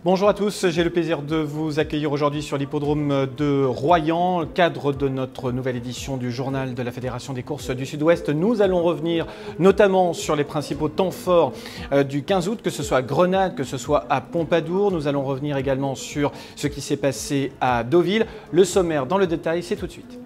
Bonjour à tous, j'ai le plaisir de vous accueillir aujourd'hui sur l'hippodrome de Royan, cadre de notre nouvelle édition du journal de la Fédération des courses du Sud-Ouest. Nous allons revenir notamment sur les principaux temps forts du 15 août, que ce soit à Grenade, que ce soit à Pompadour. Nous allons revenir également sur ce qui s'est passé à Deauville. Le sommaire dans le détail, c'est tout de suite.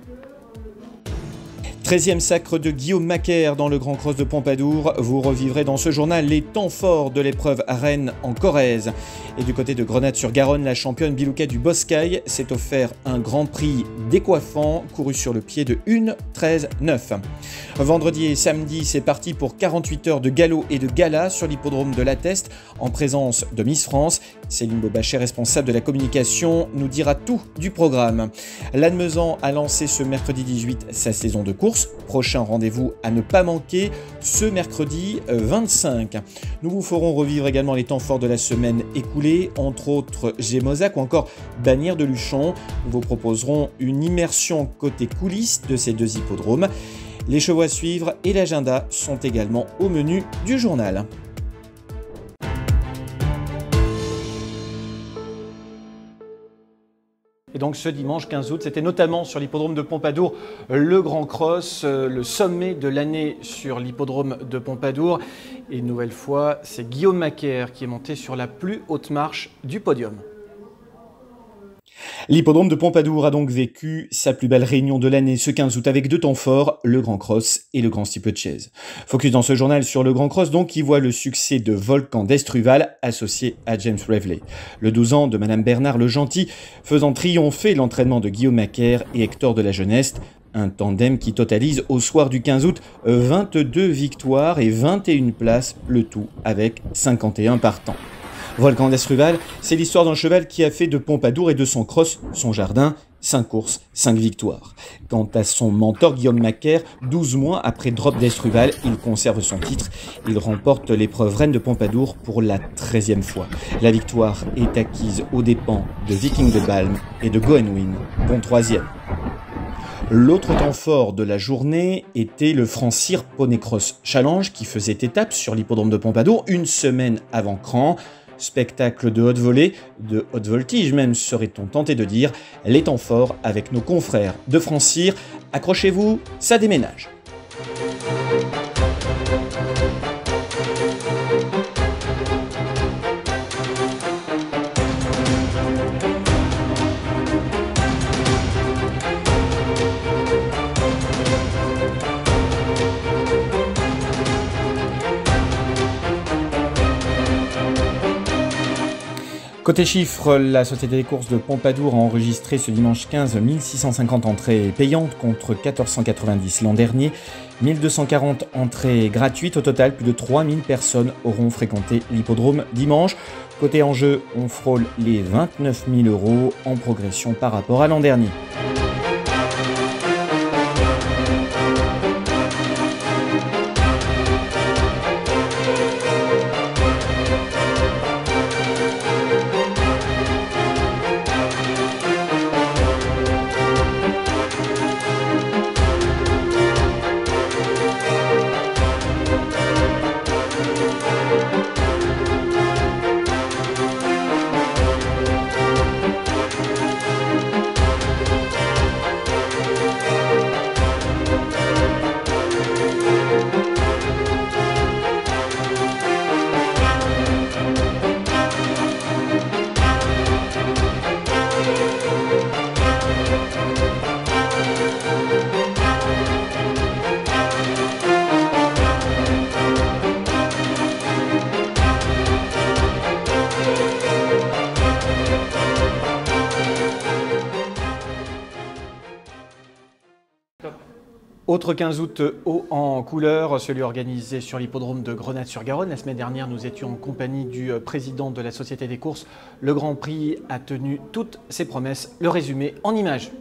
13e sacre de Guillaume Macaire dans le Grand Cross de Pompadour. Vous revivrez dans ce journal les temps forts de l'épreuve à Rennes en Corrèze. Et du côté de Grenade-sur-Garonne, la championne Bilouka du Boscaï s'est offert un grand prix décoiffant, couru sur le pied de 1:13:9. Vendredi et samedi, c'est parti pour 48 heures de galop et de gala sur l'hippodrome de La Teste, en présence de Miss France. Céline Beaubachet, responsable de la communication, nous dira tout du programme. Lannemezan a lancé ce mercredi 18 sa saison de course. Prochain rendez-vous à ne pas manquer ce mercredi 25. Nous vous ferons revivre également les temps forts de la semaine écoulée, entre autres Gémozac ou encore Bagnères de Luchon. Nous vous proposerons une immersion côté coulisses de ces deux hippodromes. Les chevaux à suivre et l'agenda sont également au menu du journal. Et donc ce dimanche 15 août, c'était notamment sur l'hippodrome de Pompadour, le Grand Cross, le sommet de l'année sur l'hippodrome de Pompadour. Et une nouvelle fois, c'est Guillaume Macaire qui est monté sur la plus haute marche du podium. L'hippodrome de Pompadour a donc vécu sa plus belle réunion de l'année ce 15 août avec deux temps forts, le Grand Cross et le Grand Steeplechase. Focus dans ce journal sur le Grand Cross donc qui voit le succès de Volcan d'Estruval associé à James Revley. Le 12 ans de Madame Bernard le Gentil faisant triompher l'entraînement de Guillaume Macaire et Hector de la Jeunesse. Un tandem qui totalise au soir du 15 août 22 victoires et 21 places, le tout avec 51 partants. Volcan d'Estruval, c'est l'histoire d'un cheval qui a fait de Pompadour et de son cross son jardin, 5 courses, 5 victoires. Quant à son mentor Guillaume Macaire, 12 mois après Drop d'Estruval, il conserve son titre. Il remporte l'épreuve reine de Pompadour pour la 13e fois. La victoire est acquise aux dépens de Viking de Balme et de Goenwin, bon 3e. L'autre temps fort de la journée était le Francir Poney Cross Challenge qui faisait étape sur l'hippodrome de Pompadour une semaine avant Cran. Spectacle de haute volée, de haute voltige même serait-on tenté de dire, les temps forts avec nos confrères de Francir. Accrochez-vous, ça déménage. Côté chiffres, la Société des courses de Pompadour a enregistré ce dimanche 15 1650 entrées payantes contre 1490 l'an dernier, 1240 entrées gratuites. Au total, plus de 3000 personnes auront fréquenté l'hippodrome dimanche. Côté enjeu, on frôle les 29 000 € en progression par rapport à l'an dernier. Autre 15 août haut en couleur, celui organisé sur l'hippodrome de Grenade-sur-Garonne. La semaine dernière, nous étions en compagnie du président de la Société des courses. Le Grand Prix a tenu toutes ses promesses. Le résumé en images.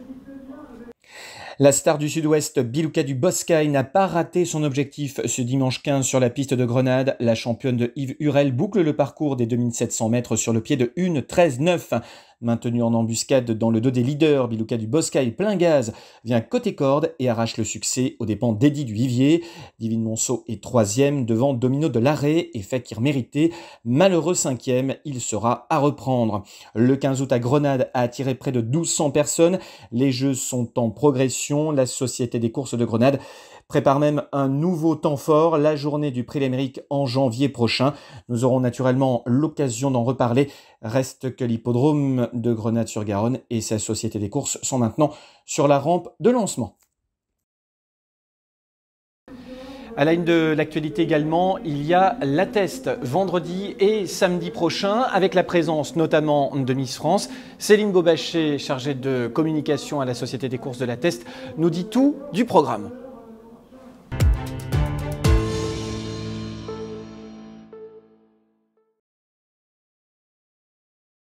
La star du Sud-Ouest, Bilouka du Boscaï, n'a pas raté son objectif ce dimanche 15 sur la piste de Grenade. La championne de Yves Hurel boucle le parcours des 2700 mètres sur le pied de 1:13:9. Maintenu en embuscade dans le dos des leaders, Biluca du Boscaï plein gaz vient côté corde et arrache le succès aux dépens d'Eddy du Vivier. Divine Monceau est 3e devant Domino de l'Arrêt et Fakir Mérité. Malheureux 5e, il sera à reprendre. Le 15 août à Grenade a attiré près de 1200 personnes. Les jeux sont en progression. La Société des courses de Grenade prépare même un nouveau temps fort, la journée du Prix l'Amérique en janvier prochain. Nous aurons naturellement l'occasion d'en reparler. Reste que l'hippodrome de Grenade-sur-Garonne et sa Société des courses sont maintenant sur la rampe de lancement. À la une de l'actualité également, il y a l'Attest vendredi et samedi prochain, avec la présence notamment de Miss France. Céline Beaubachet, chargée de communication à la Société des courses de l'Attest, nous dit tout du programme.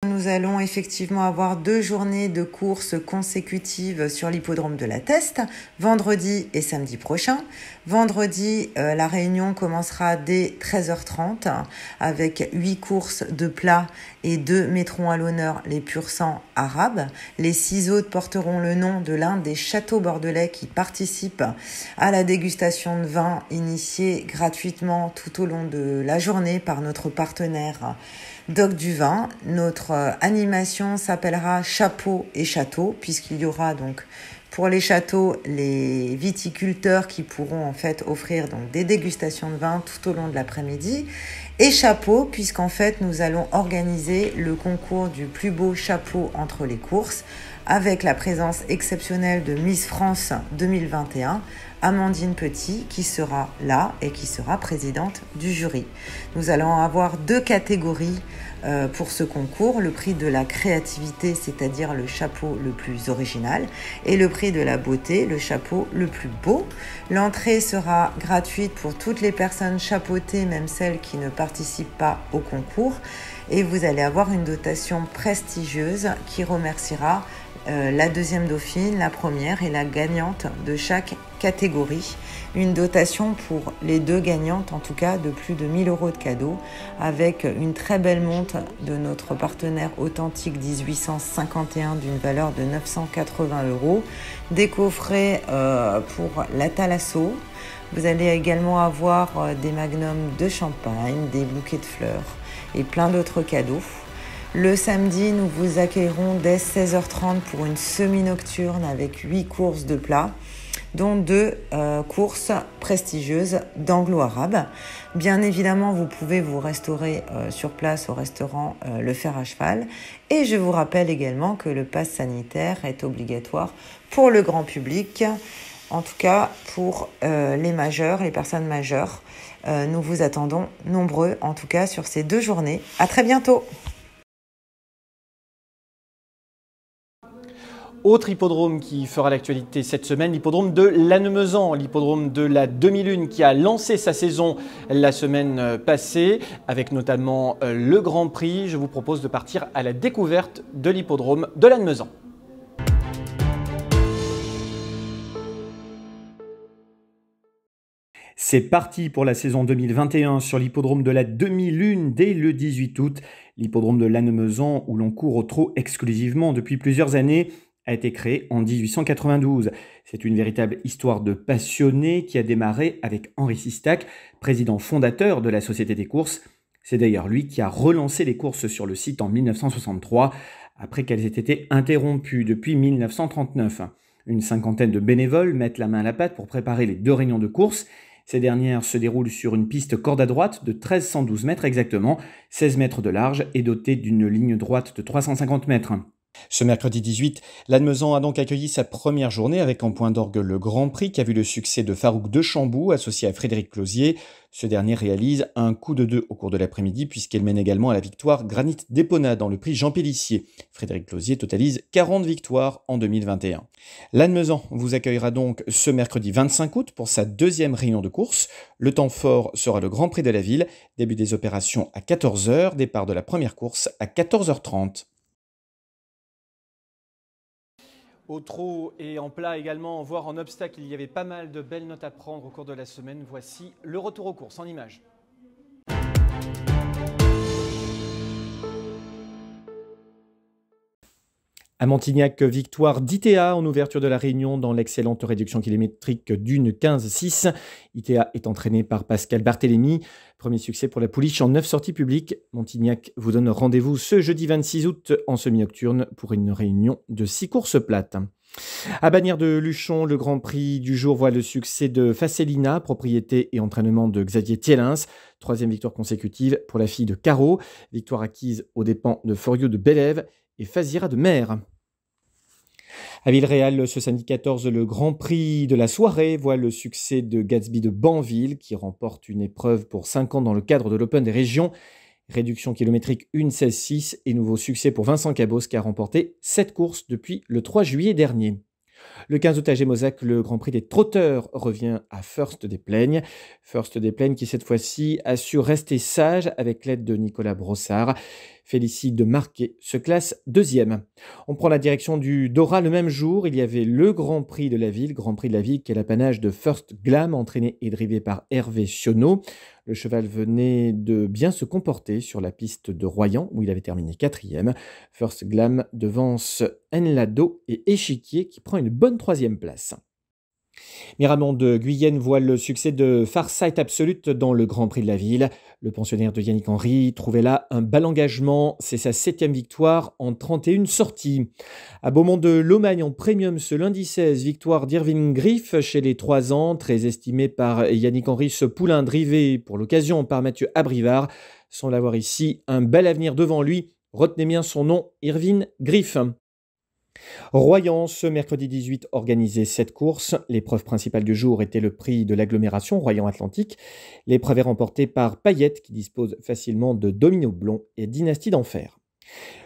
Nous allons effectivement avoir 2 journées de courses consécutives sur l'hippodrome de l'Attest, vendredi et samedi prochain. Vendredi, la réunion commencera dès 13h30 avec 8 courses de plat et 2 mettront à l'honneur les pur sang arabes. Les 6 autres porteront le nom de l'un des châteaux bordelais qui participent à la dégustation de vin initiée gratuitement tout au long de la journée par notre partenaire Doc du Vin. Notre animation s'appellera Chapeau et Château, puisqu'il y aura donc pour les châteaux les viticulteurs qui pourront en fait offrir donc des dégustations de vin tout au long de l'après-midi, et Chapeau puisqu'en fait nous allons organiser le concours du plus beau chapeau entre les courses avec la présence exceptionnelle de Miss France 2021, Amandine Petit, qui sera là et qui sera présidente du jury. Nous allons avoir 2 catégories pour ce concours, le prix de la créativité, c'est-à-dire le chapeau le plus original, et le prix de la beauté, le chapeau le plus beau. L'entrée sera gratuite pour toutes les personnes chapeautées, même celles qui ne participent pas au concours, et vous allez avoir une dotation prestigieuse qui remerciera la deuxième dauphine, la première et la gagnante de chaque catégorie. Une dotation pour les 2 gagnantes, en tout cas, de plus de 1 000 € de cadeaux, avec une très belle montre de notre partenaire Authentique 1851 d'une valeur de 980 €, des coffrets pour la Thalasso. Vous allez également avoir des magnums de champagne, des bouquets de fleurs et plein d'autres cadeaux. Le samedi, nous vous accueillerons dès 16h30 pour une semi-nocturne avec 8 courses de plats, dont 2 courses prestigieuses d'anglo-arabe. Bien évidemment, vous pouvez vous restaurer sur place au restaurant Le Fer à Cheval. Et je vous rappelle également que le pass sanitaire est obligatoire pour le grand public, en tout cas pour les majeurs, les personnes majeures. Nous vous attendons nombreux, en tout cas sur ces 2 journées. À très bientôt. Autre hippodrome qui fera l'actualité cette semaine, l'hippodrome de Lannemezan, l'hippodrome de la 2001 qui a lancé sa saison la semaine passée, avec notamment le Grand Prix. Je vous propose de partir à la découverte de l'hippodrome de Lannemezan. C'est parti pour la saison 2021 sur l'hippodrome de la 2001 dès le 18 août. L'hippodrome de Lannemezan, où l'on court au trot exclusivement depuis plusieurs années, a été créé en 1892. C'est une véritable histoire de passionnés qui a démarré avec Henri Sistac, président fondateur de la Société des courses. C'est d'ailleurs lui qui a relancé les courses sur le site en 1963, après qu'elles aient été interrompues depuis 1939. Une cinquantaine de bénévoles mettent la main à la pâte pour préparer les 2 réunions de course. Ces dernières se déroulent sur une piste corde à droite de 1312 mètres exactement, 16 mètres de large et dotée d'une ligne droite de 350 mètres. Ce mercredi 18, Lannemezan a donc accueilli sa première journée avec en point d'orgue le Grand Prix qui a vu le succès de Farouk de Chambou associé à Frédéric Closier. Ce dernier réalise un coup de 2 au cours de l'après-midi puisqu'elle mène également à la victoire Granit d'Epona dans le prix Jean Pélissier. Frédéric Closier totalise 40 victoires en 2021. Lannemezan vous accueillera donc ce mercredi 25 août pour sa 2e réunion de course. Le temps fort sera le Grand Prix de la ville, début des opérations à 14h, départ de la première course à 14h30. Au trot et en plat également, voire en obstacle, il y avait pas mal de belles notes à prendre au cours de la semaine. Voici le retour aux courses en images. À Montignac, victoire d'ITA en ouverture de la Réunion dans l'excellente réduction kilométrique d'une 15-6. ITA est entraîné par Pascal Barthélémy. Premier succès pour la pouliche en 9 sorties publiques. Montignac vous donne rendez-vous ce jeudi 26 août en semi-nocturne pour une réunion de 6 courses plates. À Bagnères de Luchon, le Grand Prix du jour voit le succès de Facelina, propriété et entraînement de Xavier Thielens. 3e victoire consécutive pour la fille de Caro. Victoire acquise aux dépens de Forio de Bélève et Fazira de Mer. À Villeréal, ce samedi 14, le Grand Prix de la soirée voit le succès de Gatsby de Banville qui remporte une épreuve pour 5 ans dans le cadre de l'Open des régions. Réduction kilométrique 1,16,6 et nouveau succès pour Vincent Cabos qui a remporté 7 courses depuis le 3 juillet dernier. Le 15 août à Gémozac, le Grand Prix des trotteurs revient à First des Plaignes. First des Plaignes qui cette fois-ci a su rester sage avec l'aide de Nicolas Brossard. Félicie de Marquet se classe 2e. On prend la direction du Dora le même jour. Il y avait le Grand Prix de la ville qui est l'apanage de First Glam, entraîné et drivé par Hervé Sionneau. Le cheval venait de bien se comporter sur la piste de Royan, où il avait terminé 4e. First Glam devance Enlado et Échiquier, qui prend une bonne 3e place. Miramont de Guyenne voit le succès de Farsight Absolute dans le Grand Prix de la ville. Le pensionnaire de Yannick Henry trouvait là un bel engagement. C'est sa 7e victoire en 31 sorties. À Beaumont de Lomagne en premium ce lundi 16, victoire d'Irving Griff chez les 3 ans, très estimé par Yannick Henry, ce poulain drivé pour l'occasion par Mathieu Abrivard. Sans l'avoir ici, un bel avenir devant lui. Retenez bien son nom, Irving Griff. Royan, ce mercredi 18, organisait 7 courses. L'épreuve principale du jour était le prix de l'agglomération Royan Atlantique. L'épreuve est remportée par Payette, qui dispose facilement de Domino Blond et Dynastie d'Enfer.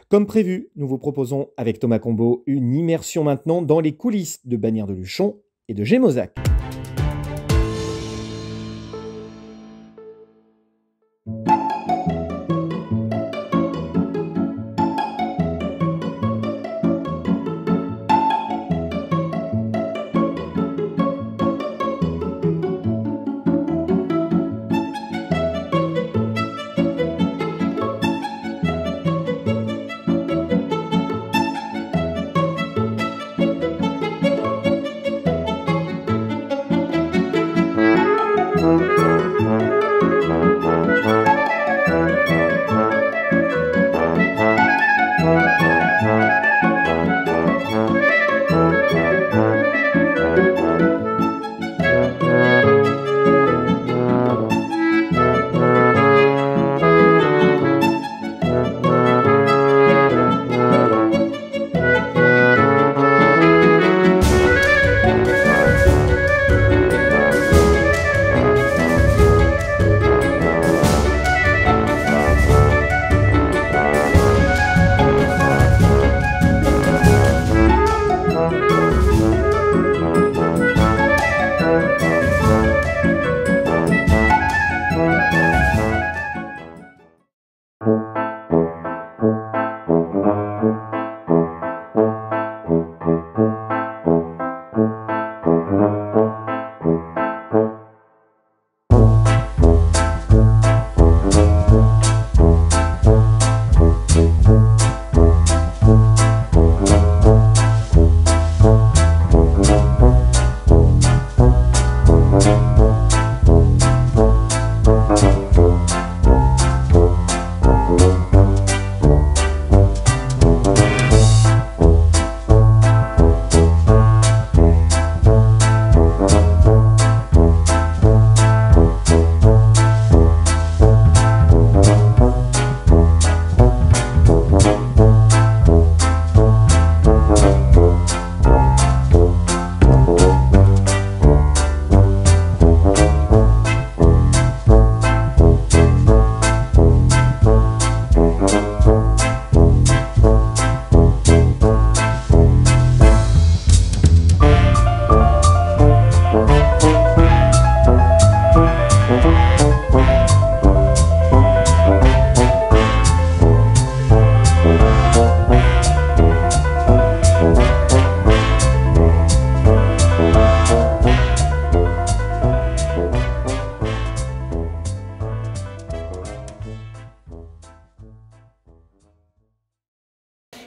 Comme prévu, nous vous proposons avec Thomas Combeau une immersion maintenant dans les coulisses de Bagnères de Luchon et de Gémozac.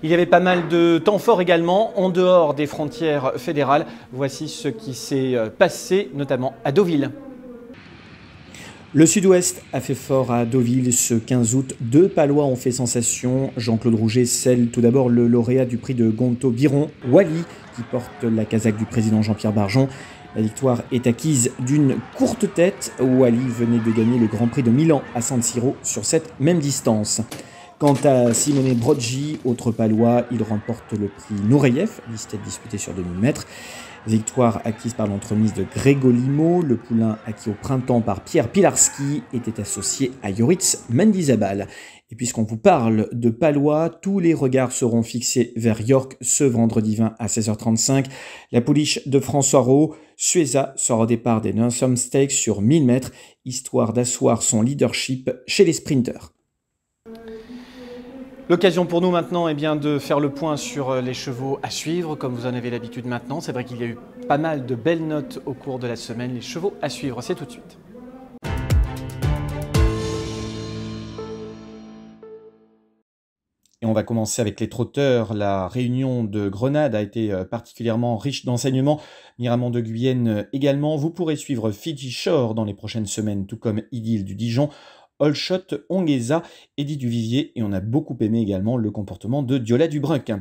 Il y avait pas mal de temps fort également en dehors des frontières fédérales. Voici ce qui s'est passé notamment à Deauville. Le Sud-Ouest a fait fort à Deauville ce 15 août. Deux Palois ont fait sensation. Jean-Claude Rouget scelle tout d'abord le lauréat du prix de Gonto Biron, Wally, qui porte la casaque du président Jean-Pierre Barjon. La victoire est acquise d'une courte tête. Wally venait de gagner le Grand Prix de Milan à San Siro sur cette même distance. Quant à Simone Broggi, autre Palois, il remporte le prix Nureyev, listed disputé sur 2000 mètres. Victoire acquise par l'entremise de Grégo Limo. Le poulain acquis au printemps par Pierre Pilarski était associé à Joris Mendizabal. Et puisqu'on vous parle de Palois, tous les regards seront fixés vers York ce vendredi 20 à 16h35. La pouliche de François Rowe, Sueza, sera au départ des Newsom Stakes sur 1000 mètres, histoire d'asseoir son leadership chez les sprinters. L'occasion pour nous maintenant de faire le point sur les chevaux à suivre, comme vous en avez l'habitude maintenant. C'est vrai qu'il y a eu pas mal de belles notes au cours de la semaine. Les chevaux à suivre, c'est tout de suite. Et on va commencer avec les trotteurs. La réunion de Grenade a été particulièrement riche d'enseignements. Miramont de Guyenne également. Vous pourrez suivre Fiji Shore dans les prochaines semaines, tout comme Idylle du Dijon, Allshot, Ongueza, Eddie Duvivier, et on a beaucoup aimé également le comportement de Diola Dubruck.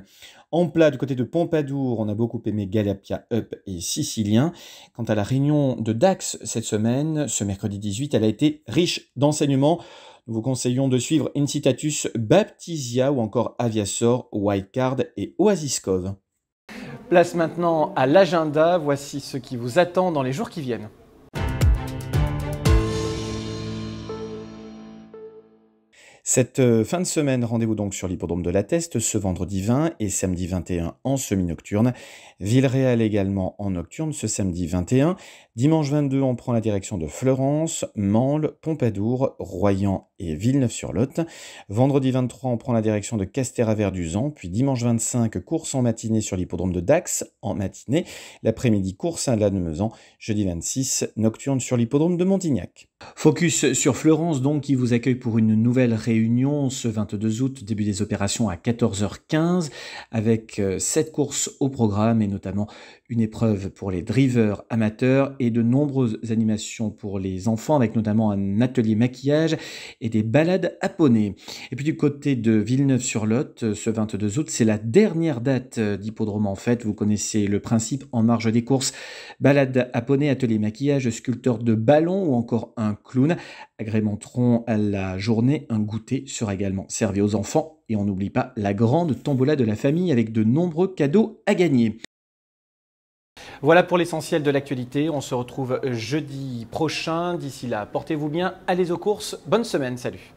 En plat, du côté de Pompadour, on a beaucoup aimé Galapia Up et Sicilien. Quant à la réunion de Dax cette semaine, ce mercredi 18, elle a été riche d'enseignements. Nous vous conseillons de suivre Incitatus, Baptisia ou encore Aviasor, Wildcard et Oasiskov. Place maintenant à l'agenda. Voici ce qui vous attend dans les jours qui viennent. Cette fin de semaine, rendez-vous donc sur l'hippodrome de la Teste ce vendredi 20 et samedi 21 en semi-nocturne. Villeréal également en nocturne ce samedi 21. Dimanche 22, on prend la direction de Fleurance, Mansle, Pompadour, Royan et Villeneuve-sur-Lot. Vendredi 23, on prend la direction de Castéra-Verduzan. Puis dimanche 25, course en matinée sur l'hippodrome de Dax en matinée. L'après-midi, course à Lannemezan. Jeudi 26, nocturne sur l'hippodrome de Montignac. Focus sur Fleurance donc qui vous accueille pour une nouvelle réunion ce 22 août, début des opérations à 14h15 avec 7 courses au programme et notamment une épreuve pour les drivers amateurs et de nombreuses animations pour les enfants avec notamment un atelier maquillage et des balades à poney. Et puis du côté de Villeneuve-sur-Lot, ce 22 août, c'est la dernière date d'hippodrome en fait. Vous connaissez le principe en marge des courses. Balade à poney, atelier maquillage, sculpteur de ballon ou encore un clown agrémenteront à la journée. Un goûter sera également servi aux enfants et on n'oublie pas la grande tombola de la famille avec de nombreux cadeaux à gagner. Voilà pour l'essentiel de l'actualité. On se retrouve jeudi prochain. D'ici là, portez-vous bien, allez aux courses. Bonne semaine, salut.